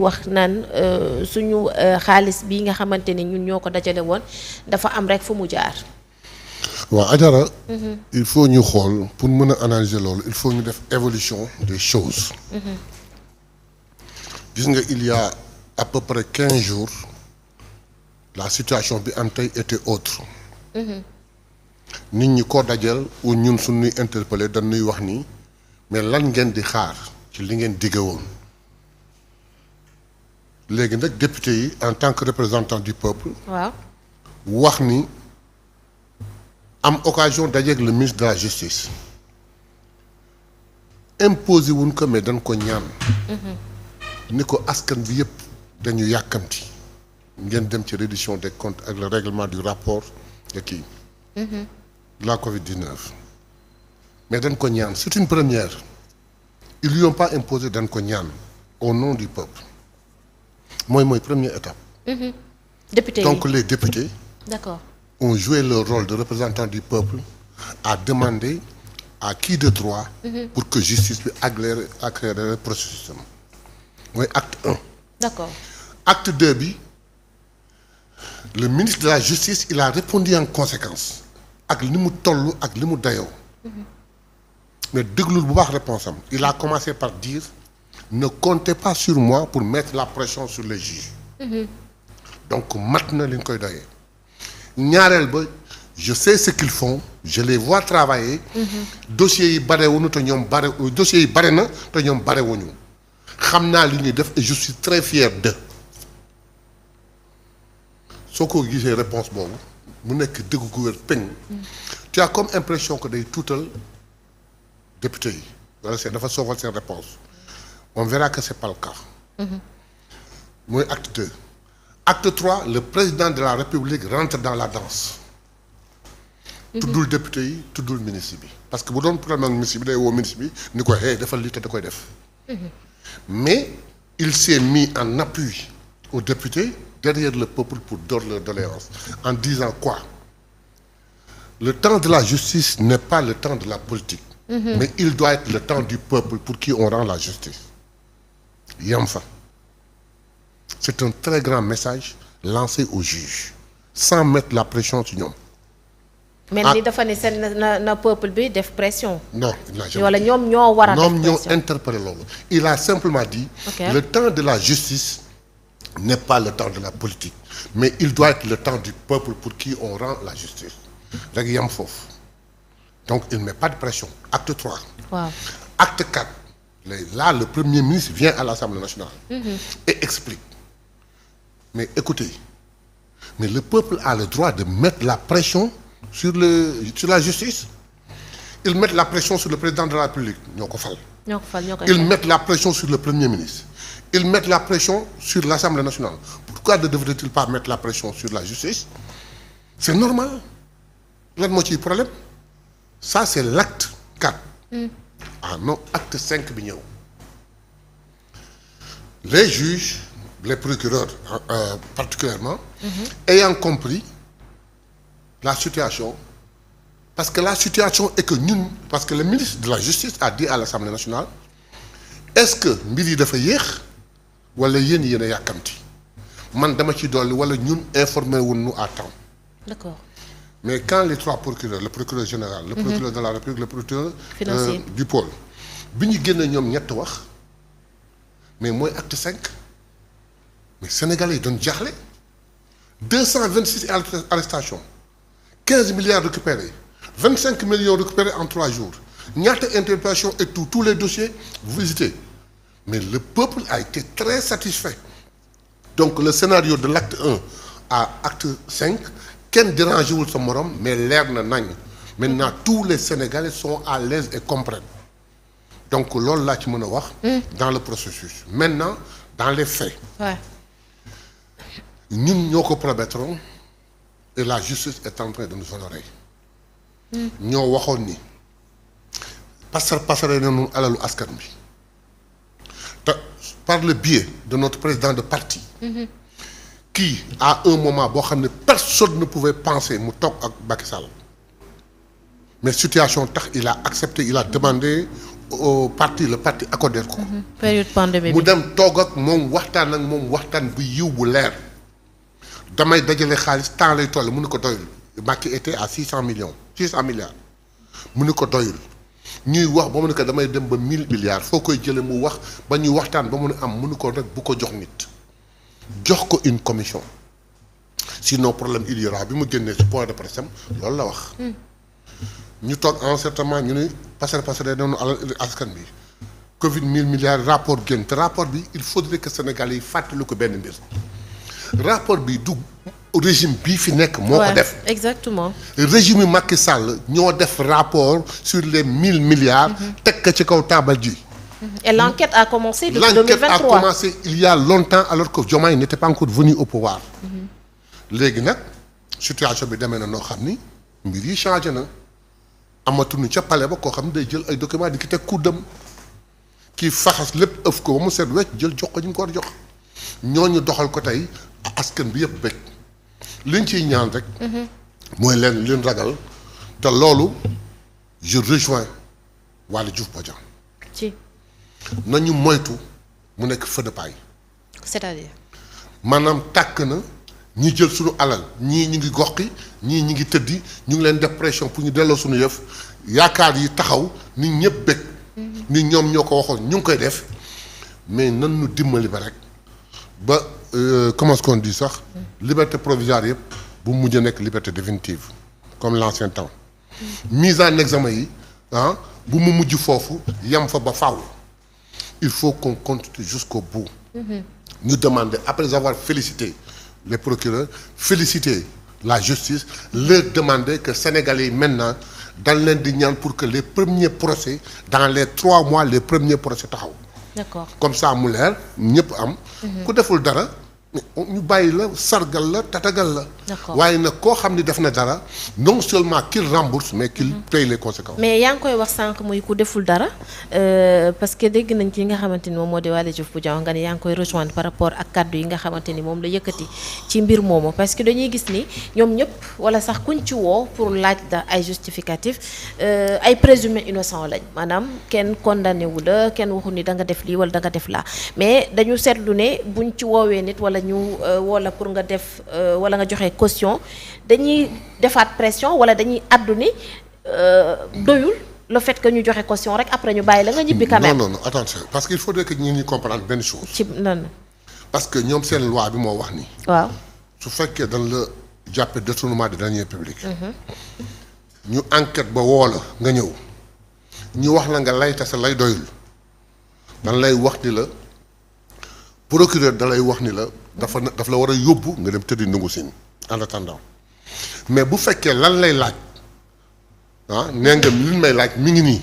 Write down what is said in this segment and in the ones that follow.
wax naan suñu xaalis bi nga xamante ni ñun ñoo ko dajale woon dafa am rek fu mu jaar. waaw Adjara. il faut ñu xool pour mën a analyser loolu il faut ñu def évolution des choses. gis nga il y a à peu près 15 jours la situation bi am tey était autre. nit ñi ko dajal ou ñun suñuy interpellé dañuy wax ni mais lan ngeen di xaar ci li ngeen digge woon. léegi nag député yi en tant que représentant du peuple. waaw wax ni am occasion dajeeg le ministre de la justice. imposé wuñ ko mais dañ ko ñaan. ni ko askan bi yëpp dañu yàkkamti. ngeen dem ci reddition des comptes ak le règlement du rapport de kii. de la Covid-19. mais dañ ko ñaan c'est une première. ils lui ont pas imposé dañ ko ñaan au nom du peuple. mooy première étape. député donc les députés. d'accord. ont joué leur rôle de représentant du peuple à demander à qui de droit. pour que justice bi accélérer processus am mooy acte 1. d'accord. acte 2 bi le ministre de la justice il a répondu en conséquence ak li mu toll ak li mu dayoo. mais déglul bu baax réponse am il a commencé par dire. ne comptez pas sur moi pour mettre la pression sur les juges. donc mat na li ñu koy doyee. ñaareel ba je sais ce qu'ils font je les vois travailler. dossiers yi barewuñu te ñoom dossiers yi bare na te ñoom barewuñu xam naa li ñuy def et je suis très fier d'eux. soo ko gisee réponse boobu mu nekk dëgg gu wér peng. tu as comme impression que day tuutal député yi wala c'est dafa soofal seen réponse on verra que c'est pas le cas. mooy acte 2. acte 3 le président de la République rentre dans la danse. tuddul député yi tuddul ministre bi parce que bu doon problème ak ministre bi day woo ministre bi ni ko hey defal lii te da koy def. mais il s'est mis en appui aux députés derrière le peuple pour donner leur doléance en disant quoi le temps de la justice n'est pas le temps de la politique. mais il doit être le temps du peuple pour qui on rend la justice. yam fa c'est un très grand message lancé aux juges sans mettre la pression ci ñoom. mel ni dafa ne seen na peuple bi def pression. non wala ñoom ñoo war a def ñoom pression ñoo interpellé loolu. il a simplement dit. Okay. Le temps de la justice n'est pas le temps de la politique mais il doit être le temps du peuple pour qui on rend la justice rek yam foofu donc il met pas de pression acte 3. waaw acte 4. Là, le Premier ministre vient à l'Assemblée nationale et explique. Mais écoutez, mais le peuple a le droit de mettre la pression sur la justice. Ils mettent la pression sur le président de la République. Ils mettent la pression sur le Premier ministre. Ils mettent la pression sur l'Assemblée nationale. Pourquoi ne devraient-ils pas mettre la pression sur la justice? C'est normal. Lan moo ciy problème? Ça, c'est l'acte 4. Ah non, acte 5 bi ñëw les juges les procureurs particulièrement ayant compris la situation parce que la situation est que ñun parce que le ministre de la justice a dit à l'Assemblée nationale est-ce que mbir yi dafa yéex wala yéen a yàkkamti man dama ci dolli wala ñun informé wuñ ñu à temps. d'accord. mais quand les trois procureurs le procureur général le procureur de la République le procureur du pôle bi ñu génne ñoom ñett wax mais mooy acte 5 mais sénégalais yi doon jaaxle 226 arrestations 15 milliards récupérés 25 millions récupérés en 3 jours ñaata interpellation et tous les dossiers visités mais le peuple a été très satisfait donc le scénario de l'acte 1 à acte 5 kenn dérangé wul sa morom mais leer na nañ maintenant tous les Sénégalais sont à l'aise et comprennent donc loolu laa ci mën a wax. dans le processus maintenant dans les faits. ñun ñoo ko promettrons et la justice est en train de nous honorer. ñoo waxoon ni pasare nañu alalu askan bi te par le biais de notre président de parti. qui à un moment boo xam ne personne ne pouvait penser mu toog ak Macky Sall mais situation tax il a accepté il a demandé au parti le parti accordé ko. période pandémie mu bi. dem toog ak moom waxtaan ak moom waxtaan bu yiw bu leer damay dajale xaalis temps lay toll mu ne ko doyul Macky était à 600 millions 600 milliards mu ne ko doyul ñuy wax ba mu ne ko damay dem ba 1000 milliards foo koy jële mu wax ba ñuy waxtaan ba mu ne am mu ne ko rek bu ko jox nit jox ko une commission sinon problème il y aura bi mu génnee ci point de presse am loolu la wax. ñu toog en certain moment ñu ne passer noonu alal askan bi Covid 1000 milliards rapport génn te rapport bi il faudrait que Sénégal yi fàttali ko benn mbir rapport bi du régime bii fi nekk. moo ko def exactement. régime Macky Sall ñoo def rapport sur les 1000 milliards. teg ko ci kaw taabal ji. et l'enquête a commencé depuis 2023. L'enquête a commencé il y a longtemps alors que Diomaye n'était pas encore venu au pouvoir. léegi nag situation bi demee na noo xam ni mbir yi changé na. amatuñu ca palais ba koo xam ne day jël ay documents di ki teg kuddam kii faxas lépp ëf ko ba mu set wecc jël jox ko ñu ko war a jox ñooñu doxal ko tey askan bi yëpp bëgg liñ ciy ñaan rek. mooy leen ragal te loolu je rejoins Waly Diouf Bodian. ci nañu moytu mu nekk feu de paille. c'est-à-dire. maanaam tàkk na ñi jël suñu alal ñii ñu ngi goxi ñii ñu ngi tëddi ñu ngi leen def pression pour ñu delloo suñu yëf yaakaar yi taxaw nit ñëpp bëgg. ni ñoom ñoo ko waxoon ñu ngi koy def mais nan nu dimbali ba rek ba comment est-ce qu'on dit sax. liberté provisoire yëpp bu mujj nekk liberté définitive comme l'ancien temps. mise en examen yi bu mu mujj foofu yem fa ba faaw il faut qu'on continue jusqu'au bout. ñu demander après avoir félicité les procureurs féliciter la justice leur demander que Sénégalais yi maintenant dañ leen di ñaan pour que les premiers procès dans les 3 mois les premiers procès taxaw. d'accord comme ça mu leer ñëpp am. ku deful dara ñu bàyyi la sargal la tatagal la. d'accord waaye nag koo xam ni def na dara non seulement qu'il rembourse mais qu'il paye les conséquences. mais yaa ngi koy wax sànq muy ku deful dara parce que dégg nañ ci nga xamante ni moom moo di Waly Diouf Bodian nga ne yaa ngi koy rejoindre par rapport ak kaddu yi nga xamante ni moom la yëkkati ci mbir moomu parce que dañuy gis ni ñoom ñëpp wala sax kuñ ci woo pour laaj la ay justificatif ay présumé innocent lañ maanaam kenn condamné wu la kenn waxu ni da nga def lii wala da nga def laa mais dañu seetlu ne buñ ci woowee nit wala ñu wala pour nga def wala nga joxe caution dañuy defaat pression wala dañuy àddu ni doyul le fait que ñu joxe caution rek après ñu bàyyi la nga ñibbi quand même. non attention parce qu'il faudrait que ñi comprendre benn chose. ci nan parce que ñoom seen loi bi moo wax ni. waaw su fekkee dañ la jàppe détournement de deniers publics. ñu enquête ba woo la nga ñëw ñu wax la nga lay tase lay doyul dañ lay wax ni la procureur da lay wax ni la daf la war a yóbbu nga dem tëddi ndungu siin en attendant mais bu fekkee lan lay laaj nee nga li may laaj mi ngi nii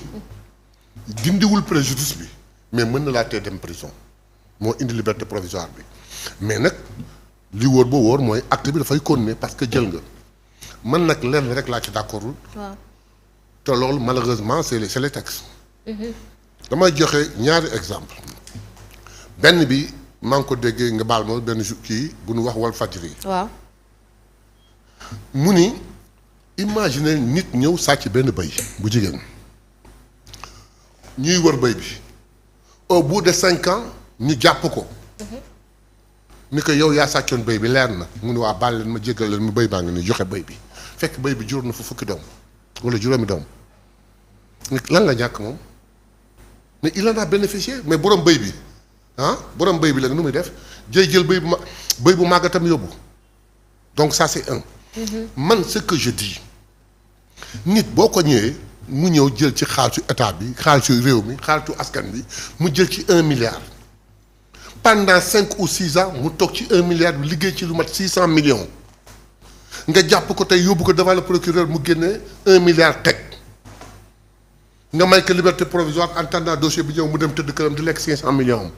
dindiwul préjudice bi mais mën na laa tee dem prison moo indi liberté provisoire bi mais nag li wóor ba wóor mooy acte bi dafay continuer parce que jël nga man nag lenn rek laa ci d'accordul waaw te loolu malheureusement c'est les textes damay joxe ñaari exemple benn bi maa ngi ko déggee nga baal ma benn kii bu nu wax Walfadjri waaw mu ni imaginer nit ñëw sàcc benn bëy bu jigéen ñuy wër bëy bi au bout de 5 ans ñu jàpp ko ni ko yow yaa sàccoon bëy bi leer na mu ne waa baal leen ma jéggal leen mu bëy baa ngi ni joxe bëy bi fekk bëy bi jur na fa fukki doom wala juróomi doom lan la ñàkk moom mais il en a bénéficié mais borom bëy bi borom bëy bi la nu muy def jël bëy bu màggatam yóbbu donc ça c'est un. man ce que je dis nit boo ko ñëwee mu ñëw jël ci xaalisu état bi xaalisu réew mi xaalisu askan bi mu jël ci 1 milliard pendant 5 ou 6 ans mu toog ci 1 milliard bi liggéey ci lu mat 600 millions nga jàpp ko tey yóbbu ko devant le procureur mu génne 1 milliard teg nga may ko liberté provisoire en attendant dossier bi ñëw mu dem tëdd këram di lekk 500 millions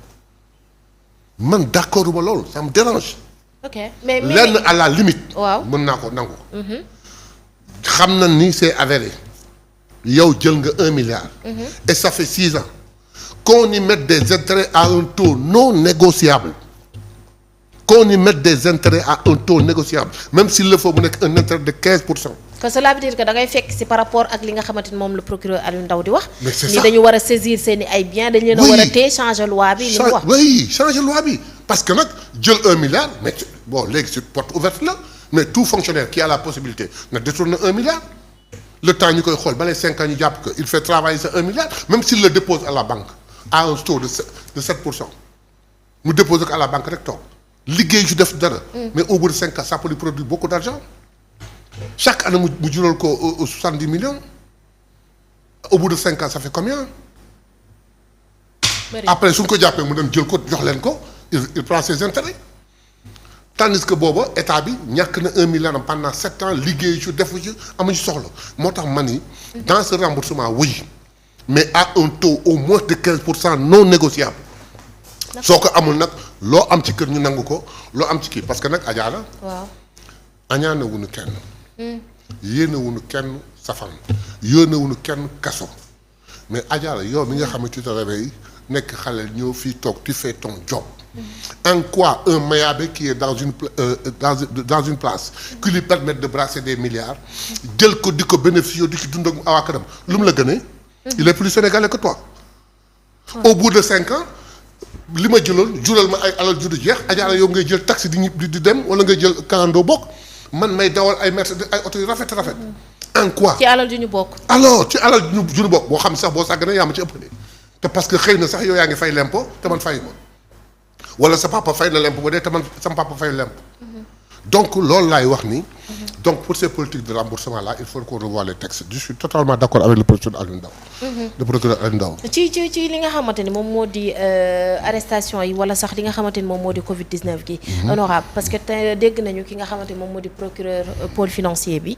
man d'accord ma loolu ça me dérange. ok mais lenn à la limite. waaw mën naa ko nangu. xam na ni c'est avéré yow jël nga 1 milliard. et ça fait 6 ans qu'on y mette des intérêts à un taux non négociable qu'on y mette des intérêts à un taux négociable même s'il le faut mu nekk un intérêt de 15%. parce que cela veut dire que da ngay fekk ci par rapport ak li nga xamante ni moom le procureur Aliou Ndao di wax. mais c'est ni ça dañu war a saisir seen i ay biens dañ leen a war a téye changer loi bi. li mu wax oui changer loi bi parce que nag jël 1 milliard mais bon léegi c'est porte ouverte la mais tout fonctionnaire qui a la possibilité na détourne 1 milliard le temps ñu koy xool ba les 5 ans ñu jàpp que il fait travailler ce 1 milliard même s'il le dépose à la banque à un taux de 7%. mu déposé ko à la banque rek toog liggéey ci def dara. mais au bout de 5 ans ça peut lui produire beaucoup d'argent chaque année mu jural ko 70 millions au bout de 5 ans ça fait combien. après su ñu ko jàppee mu dem jël ko jox leen ko il prend ses intérêts tandis que booba état bi ñàkk na 1 milliard am pendant 7 ans liggéey ci defu ci amuñu soxla moo tax ma ni dans ce remboursement oui mais à un taux au moins de 15% non négociable. soo ko amul nag loo am ci kër ñu nangu ko loo am ci kii parce que nag Adja la. waaw. añaane wuñu kenn. yéene wuñu kenn safan yéene wuñu kenn kaso mais Adja la yow mi nga xam ne tu te réveilles nekk xale ñëw fii toog tu fais ton job. En quoi un Mayabé qui est dans une place qui lui permet de brasser des milliards jël ko di ko bénéficier di ci dund ak waa këram lu mu la gënee. il est plus sénégalais que toi. au bout de 5 ans. li ma jëloon jural ma ay alal ju du jeex Adja yow ngay jël taxi di dem wala ngay jël kalandoo bokk man may dawal ay Mercedes ay oto yu rafet. en quoi ci alal ju ñu bokk. alors ci alal ju ñu bokk boo xam sax boo sàgganee yaa ma ci ëppale te parce que xëy na sax yow yaa ngi fay lempo te man fayu ma wala sa papa fay na lempo ba dee te man sama papa fayu lempo. donc loolu laay wax ni. donc pour ces politiques de remboursement là il faut qu'on revoie les textes je suis totalement d'accord avec le procureur Aliou Ndao. le procureur Aliou Ndao. ci li nga xamante ni moom moo di arrestation yi wala sax li nga xamante ni moom moo di Covid 19 gi. honorable parce que te dégg nañu ki nga xamante ni moom moo di procureur pôle financier bi.